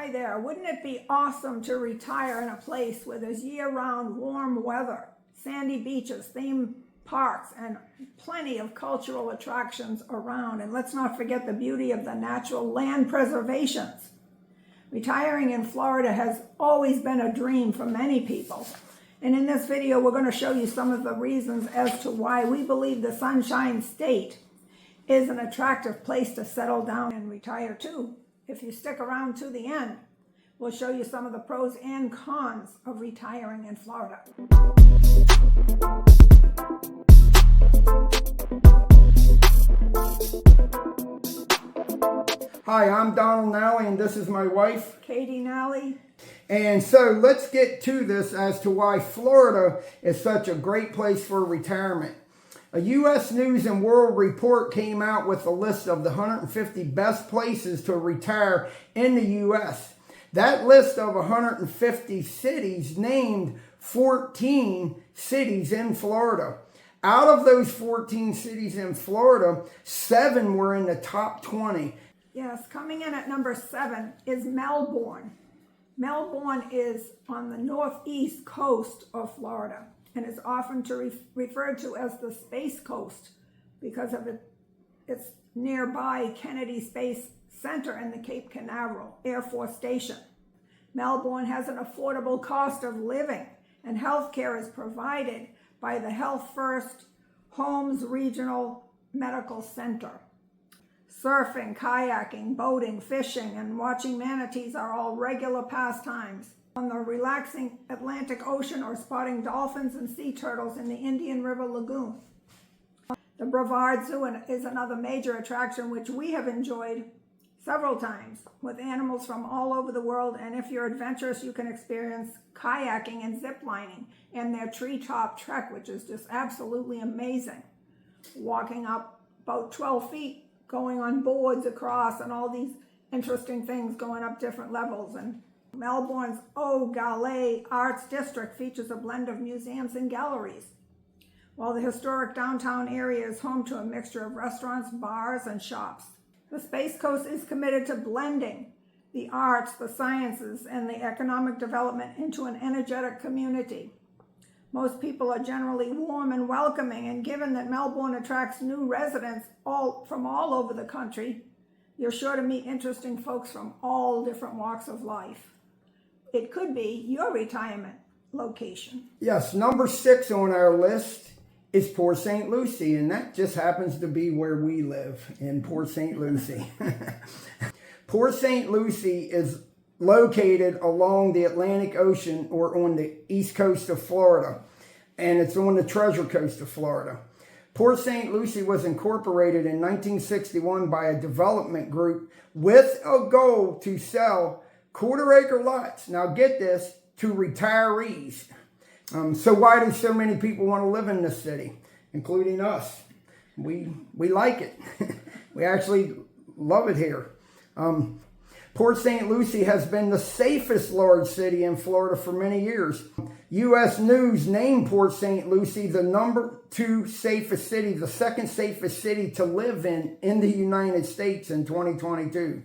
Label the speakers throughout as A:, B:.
A: Hi there. Wouldn't it be awesome to retire in a place where there's year-round warm weather, sandy beaches, theme parks, and plenty of cultural attractions around? And let's not forget the beauty of the natural land preservations. Retiring in Florida has always been a dream for many people. And in this video, we're going to show you some of the reasons as to why we believe the Sunshine State is an attractive place to settle down and retire to. If you stick around to the end, we'll show you some of the pros and cons of retiring in Florida.
B: Hi, I'm Donald Nally, and this is my wife,
A: Katie Nally.
B: And so let's get to this as to why Florida is such a great place for retirement. A U.S. News and World Report came out with a list of the 150 best places to retire in the U.S. That list of 150 cities named 14 cities in Florida. Out of those 14 cities in Florida, 7 were in the top 20.
A: Yes, coming in at number 7 is Melbourne. Melbourne is on the northeast coast of Florida and is often referred to as the Space Coast because of its nearby Kennedy Space Center and the Cape Canaveral Air Force Station. Melbourne has an affordable cost of living, and health care is provided by the Health First Holmes Regional Medical Center. Surfing, kayaking, boating, fishing, and watching manatees are all regular pastimes on the relaxing Atlantic Ocean or spotting dolphins and sea turtles in the Indian River Lagoon. The Brevard Zoo is another major attraction which we have enjoyed several times with animals from all over the world, and if you're adventurous, you can experience kayaking and zip lining and their treetop trek, which is just absolutely amazing. Walking up about 12 feet, going on boards across, and all these interesting things going up different levels. And Melbourne's Eau Galles Arts District features a blend of museums and galleries, while the historic downtown area is home to a mixture of restaurants, bars, and shops. The Space Coast is committed to blending the arts, the sciences, and the economic development into an energetic community. Most people are generally warm and welcoming, and given that Melbourne attracts new residents from all over the country, you're sure to meet interesting folks from all different walks of life. It could be your retirement location.
B: Yes, number 6 on our list is Port St. Lucie, and that just happens to be where we live, in Port St. Lucie. Port St. Lucie is located along the Atlantic Ocean or on the east coast of Florida, and it's on the Treasure Coast of Florida. Port St. Lucie was incorporated in 1961 by a development group with a goal to sell quarter-acre lots, now get this, to retirees. So why do so many people want to live in this city, including us? We like it. We actually love it here. Port St. Lucie has been the safest large city in Florida for many years. U.S. News named Port St. Lucie the number 2 safest city, the second safest city to live in the United States in 2022.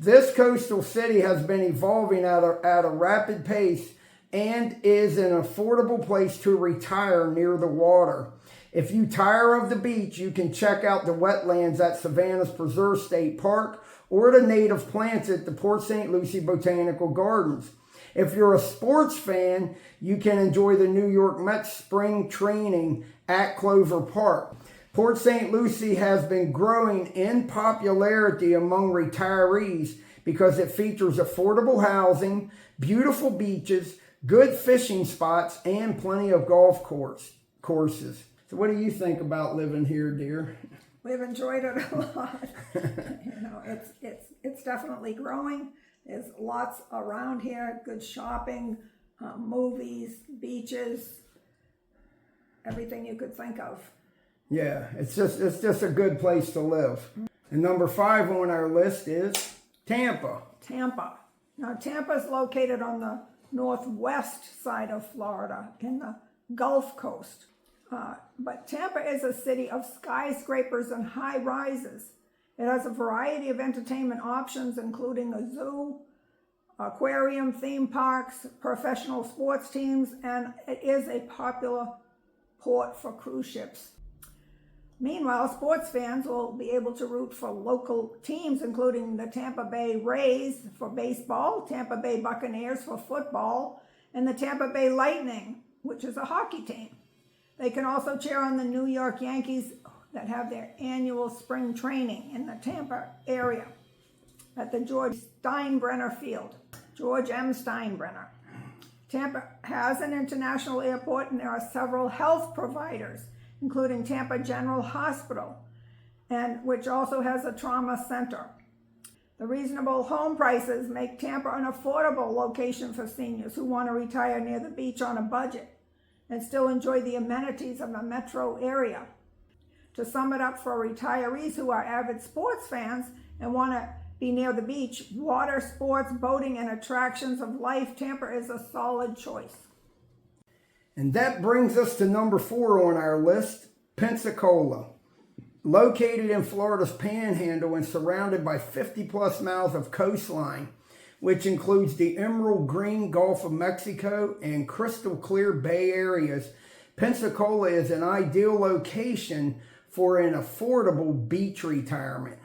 B: This coastal city has been evolving at a rapid pace and is an affordable place to retire near the water. If you tire of the beach, you can check out the wetlands at Savannah's Preserve State Park or the native plants at the Port St. Lucie Botanical Gardens. If you're a sports fan, you can enjoy the New York Mets spring training at Clover Park. Port St. Lucie has been growing in popularity among retirees because it features affordable housing, beautiful beaches, good fishing spots, and plenty of golf courses. So what do you think about living here, dear?
A: We've enjoyed it a lot. It's definitely growing. There's lots around here, good shopping, movies, beaches, everything you could think of.
B: Yeah, it's just a good place to live. And number 5 on our list is Tampa.
A: Tampa. Now, Tampa is located on the northwest side of Florida in the Gulf Coast. But Tampa is a city of skyscrapers and high rises. It has a variety of entertainment options, including a zoo, aquarium, theme parks, professional sports teams, and it is a popular port for cruise ships. Meanwhile, sports fans will be able to root for local teams, including the Tampa Bay Rays for baseball, Tampa Bay Buccaneers for football, and the Tampa Bay Lightning, which is a hockey team. They can also cheer on the New York Yankees that have their annual spring training in the Tampa area at the George Steinbrenner Field. George M. Steinbrenner. Tampa has an international airport, and there are several health providers, including Tampa General Hospital, and which also has a trauma center. The reasonable home prices make Tampa an affordable location for seniors who want to retire near the beach on a budget and still enjoy the amenities of the metro area. To sum it up, for retirees who are avid sports fans and want to be near the beach, water sports, boating, and attractions of life, Tampa is a solid choice.
B: And that brings us to number 4 on our list, Pensacola. Located in Florida's Panhandle and surrounded by 50 plus miles of coastline, which includes the emerald green Gulf of Mexico and crystal clear Bay areas, Pensacola is an ideal location for an affordable beach retirement.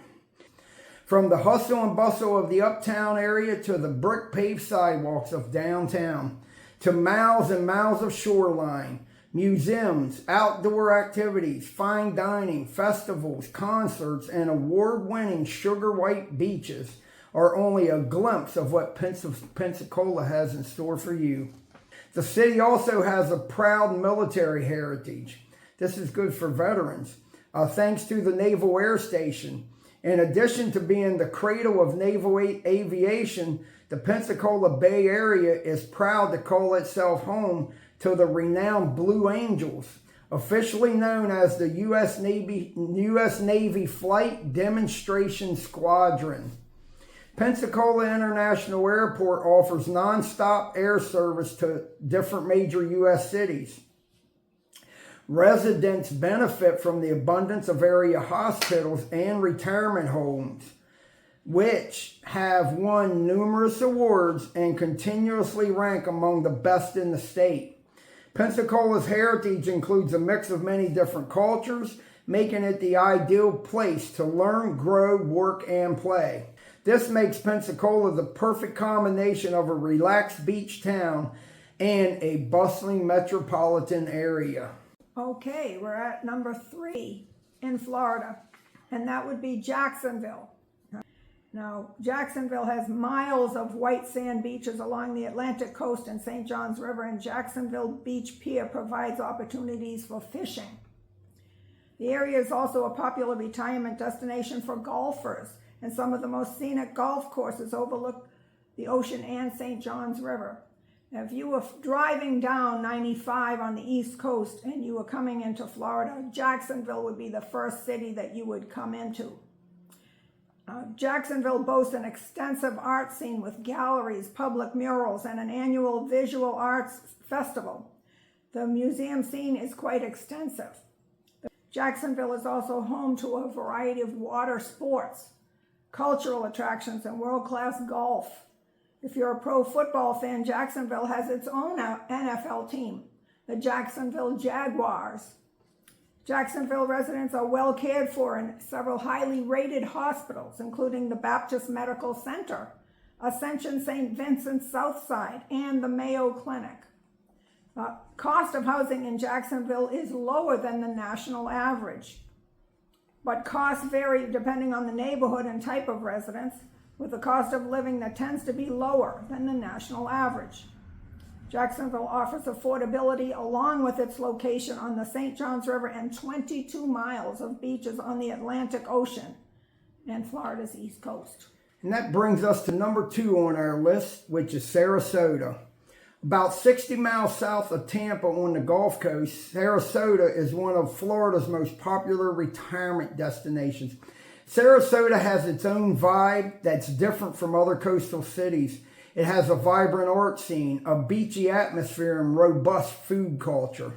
B: From the hustle and bustle of the uptown area to the brick paved sidewalks of downtown, to miles and miles of shoreline, museums, outdoor activities, fine dining, festivals, concerts, and award-winning sugar white beaches are only a glimpse of what Pensacola has in store for you. The city also has a proud military heritage. This is good for veterans, thanks to the Naval Air Station. In addition to being the cradle of naval aviation, the Pensacola Bay Area is proud to call itself home to the renowned Blue Angels, officially known as the U.S. Navy Flight Demonstration Squadron. Pensacola International Airport offers nonstop air service to different major U.S. cities. Residents benefit from the abundance of area hospitals and retirement homes, which have won numerous awards and continuously rank among the best in the state. Pensacola's heritage includes a mix of many different cultures, making it the ideal place to learn, grow, work, and play. This makes Pensacola the perfect combination of a relaxed beach town and a bustling metropolitan area.
A: Okay, we're at number 3 in Florida, and that would be Jacksonville. Now, Jacksonville has miles of white sand beaches along the Atlantic coast and St. Johns River, and Jacksonville Beach Pier provides opportunities for fishing. The area is also a popular retirement destination for golfers, and some of the most scenic golf courses overlook the ocean and St. Johns River. Now, if you were driving down 95 on the East Coast and you were coming into Florida, Jacksonville would be the first city that you would come into. Jacksonville boasts an extensive art scene with galleries, public murals, and an annual visual arts festival. The museum scene is quite extensive. Jacksonville is also home to a variety of water sports, cultural attractions, and world-class golf. If you're a pro football fan, Jacksonville has its own NFL team, the Jacksonville Jaguars. Jacksonville residents are well cared for in several highly rated hospitals, including the Baptist Medical Center, Ascension St. Vincent Southside, and the Mayo Clinic. Cost of housing in Jacksonville is lower than the national average, but costs vary depending on the neighborhood and type of residence, with a cost of living that tends to be lower than the national average. Jacksonville offers affordability along with its location on the St. Johns River and 22 miles of beaches on the Atlantic Ocean and Florida's East Coast.
B: And that brings us to number 2 on our list, which is Sarasota. About 60 miles south of Tampa on the Gulf Coast, Sarasota is one of Florida's most popular retirement destinations. Sarasota has its own vibe that's different from other coastal cities. It has a vibrant art scene, a beachy atmosphere, and robust food culture.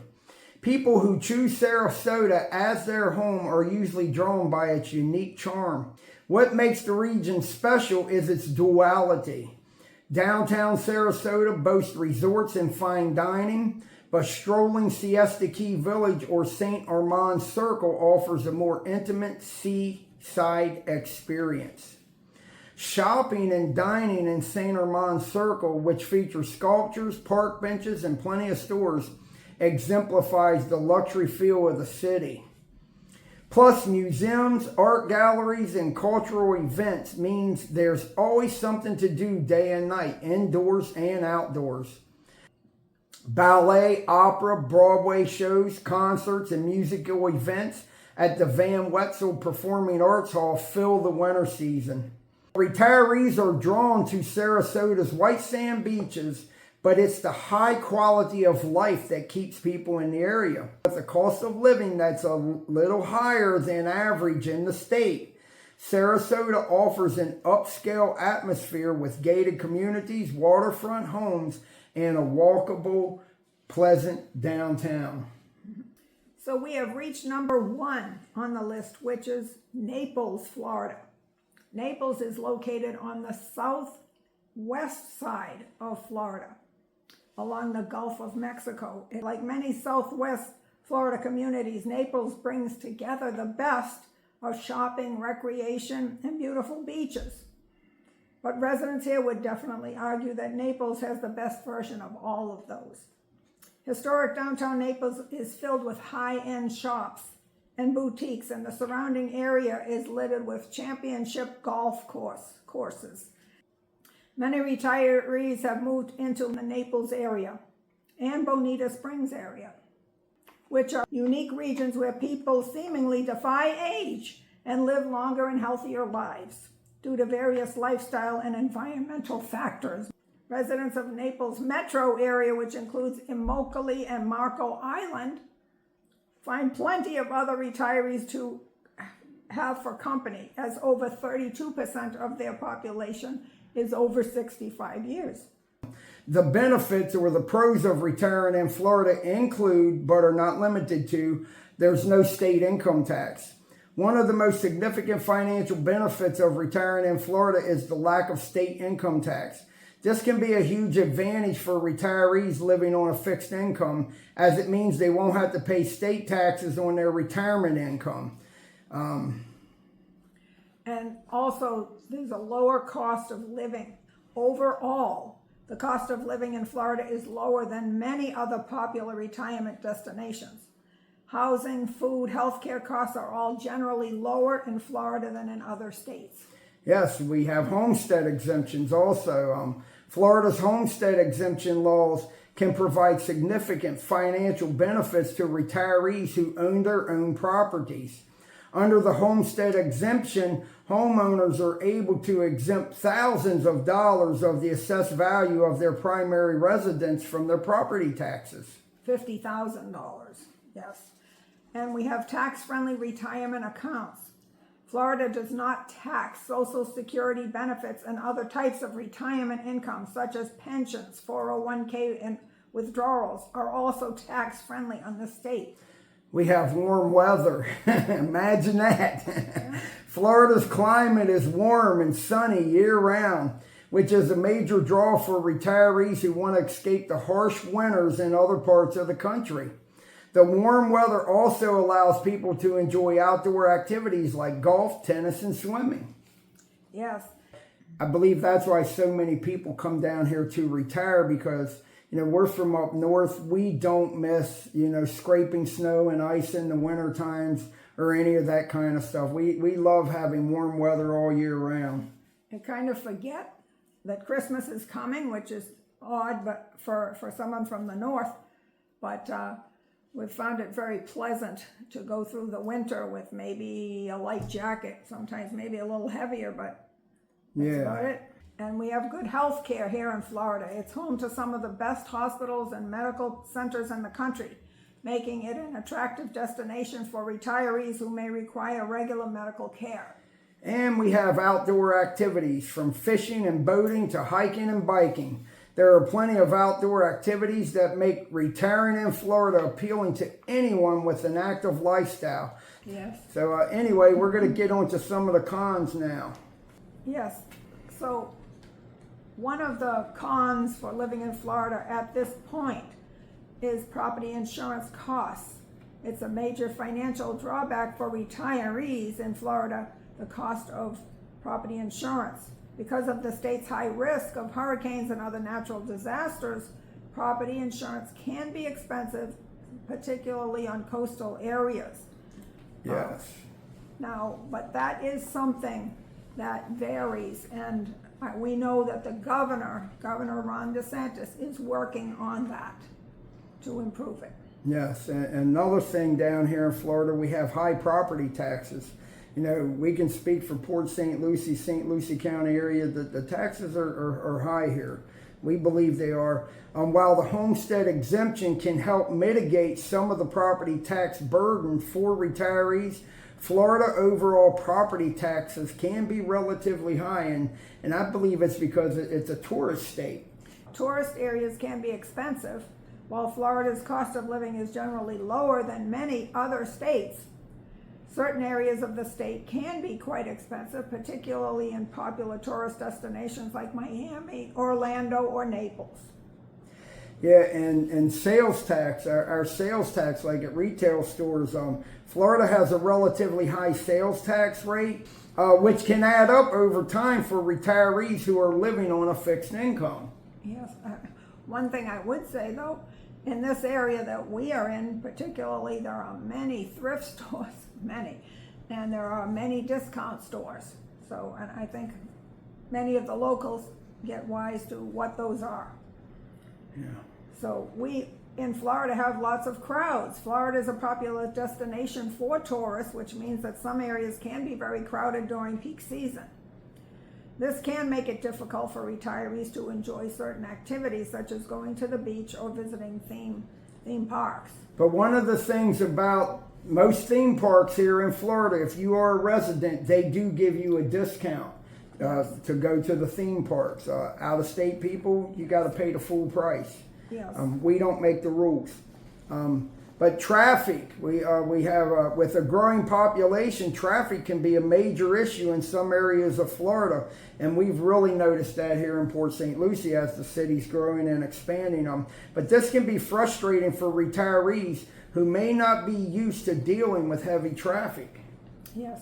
B: People who choose Sarasota as their home are usually drawn by its unique charm. What makes the region special is its duality. Downtown Sarasota boasts resorts and fine dining, but strolling Siesta Key Village or St. Armand Circle offers a more intimate seaside experience. Shopping and dining in St. Armand Circle, which features sculptures, park benches, and plenty of stores, exemplifies the luxury feel of the city. Plus, museums, art galleries, and cultural events means there's always something to do day and night, indoors and outdoors. Ballet, opera, Broadway shows, concerts, and musical events at the Van Wetzel Performing Arts Hall fill the winter season. Retirees are drawn to Sarasota's white sand beaches, but it's the high quality of life that keeps people in the area. With the cost of living that's a little higher than average in the state, Sarasota offers an upscale atmosphere with gated communities, waterfront homes, and a walkable, pleasant downtown.
A: So we have reached number 1 on the list, which is Naples, Florida. Naples is located on the southwest side of Florida, along the Gulf of Mexico. Like many southwest Florida communities, Naples brings together the best of shopping, recreation, and beautiful beaches. But residents here would definitely argue that Naples has the best version of all of those. Historic downtown Naples is filled with high-end shops and boutiques, and the surrounding area is littered with championship golf courses. Many retirees have moved into the Naples area and Bonita Springs area, which are unique regions where people seemingly defy age and live longer and healthier lives due to various lifestyle and environmental factors. Residents of Naples metro area, which includes Immokalee and Marco Island, find plenty of other retirees to have for company, as over 32% of their population is over 65 years.
B: The benefits or the pros of retiring in Florida include, but are not limited to, there's no state income tax. One of the most significant financial benefits of retiring in Florida is the lack of state income tax. This can be a huge advantage for retirees living on a fixed income, as it means they won't have to pay state taxes on their retirement income.
A: And also, there's a lower cost of living. Overall, the cost of living in Florida is lower than many other popular retirement destinations. Housing, food, healthcare costs are all generally lower in Florida than in other states.
B: Yes, we have homestead exemptions also. Florida's homestead exemption laws can provide significant financial benefits to retirees who own their own properties. Under the homestead exemption, homeowners are able to exempt thousands of dollars of the assessed value of their primary residence from their property taxes.
A: $50,000, yes. And we have tax-friendly retirement accounts. Florida does not tax Social Security benefits and other types of retirement income, such as pensions, 401k, and withdrawals are also tax-friendly on the state.
B: We have warm weather. Imagine that. Yeah. Florida's climate is warm and sunny year-round, which is a major draw for retirees who want to escape the harsh winters in other parts of the country. The warm weather also allows people to enjoy outdoor activities like golf, tennis, and swimming.
A: Yes.
B: I believe that's why so many people come down here to retire, because we're from up north. We don't miss, scraping snow and ice in the winter times or any of that kind of stuff. We love having warm weather all year round.
A: And kind of forget that Christmas is coming, which is odd but for someone from the north. But we've found it very pleasant to go through the winter with maybe a light jacket, sometimes maybe a little heavier, but that's about it. And we have good health care here in Florida. It's home to some of the best hospitals and medical centers in the country, making it an attractive destination for retirees who may require regular medical care.
B: And we have outdoor activities, from fishing and boating to hiking and biking. There are plenty of outdoor activities that make retiring in Florida appealing to anyone with an active lifestyle.
A: Yes.
B: So anyway, we're going to get on to some of the cons now.
A: Yes. So one of the cons for living in Florida at this point is property insurance costs. It's a major financial drawback for retirees in Florida, the cost of property insurance. Because of the state's high risk of hurricanes and other natural disasters, property insurance can be expensive, particularly on coastal areas.
B: Yes.
A: Now, but that is something that varies, and we know that the Governor Ron DeSantis, is working on that to improve it.
B: Yes, and another thing down here in Florida, we have high property taxes. You know, we can speak for Port St. Lucie County area, that the taxes are high here. We believe they are. While the homestead exemption can help mitigate some of the property tax burden for retirees, Florida overall property taxes can be relatively high, and I believe it's because it's a tourist state.
A: Tourist areas can be expensive, while Florida's cost of living is generally lower than many other states. Certain areas of the state can be quite expensive, particularly in popular tourist destinations like Miami, Orlando, or Naples.
B: Yeah, and sales tax, our sales tax, like at retail stores, Florida has a relatively high sales tax rate, which can add up over time for retirees who are living on a fixed income.
A: Yes. One thing I would say, though, in this area that we are in, particularly, there are many thrift stores, and there are many discount stores. So, and I think many of the locals get wise to what those are.
B: Yeah.
A: So we in Florida have lots of crowds. Florida is a popular destination for tourists, which means that some areas can be very crowded during peak season. This can make it difficult for retirees to enjoy certain activities, such as going to the beach or visiting theme parks.
B: But one of the things about most theme parks here in Florida, if you are a resident, they do give you a discount to go to the theme parks. Out-of-state people, you got to pay the full price.
A: Yes.
B: We don't make the rules. But traffic, we have, with a growing population, traffic can be a major issue in some areas of Florida. And we've really noticed that here in Port St. Lucie as the city's growing and expanding. But this can be frustrating for retirees who may not be used to dealing with heavy traffic.
A: Yes.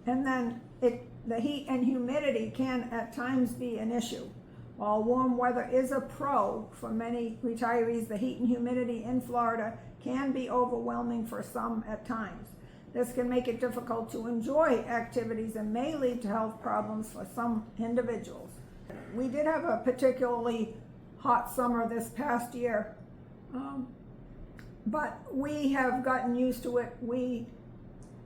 A: And then the heat and humidity can at times be an issue. While warm weather is a pro for many retirees, the heat and humidity in Florida can be overwhelming for some at times. This can make it difficult to enjoy activities and may lead to health problems for some individuals. We did have a particularly hot summer this past year, but we have gotten used to it.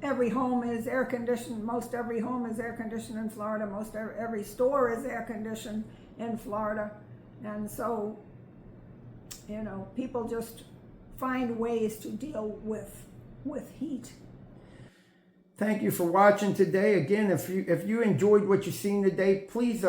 A: Every home is air conditioned. Most every home is air conditioned in Florida. Most every store is air conditioned in Florida. And so, you know, people just find ways to deal with heat.
B: Thank you for watching today. Again, if you enjoyed what you've seen today, please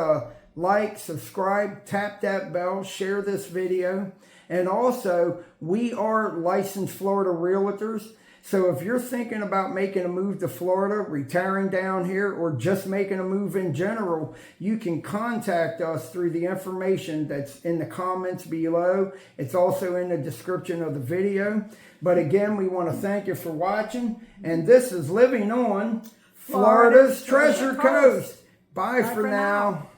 B: like, subscribe, tap that bell, share this video. And also, we are licensed Florida realtors. So if you're thinking about making a move to Florida, retiring down here, or just making a move in general, you can contact us through the information that's in the comments below. It's also in the description of the video. But again, we want to thank you for watching. And this is Living on Florida's Treasure Coast. Bye for now.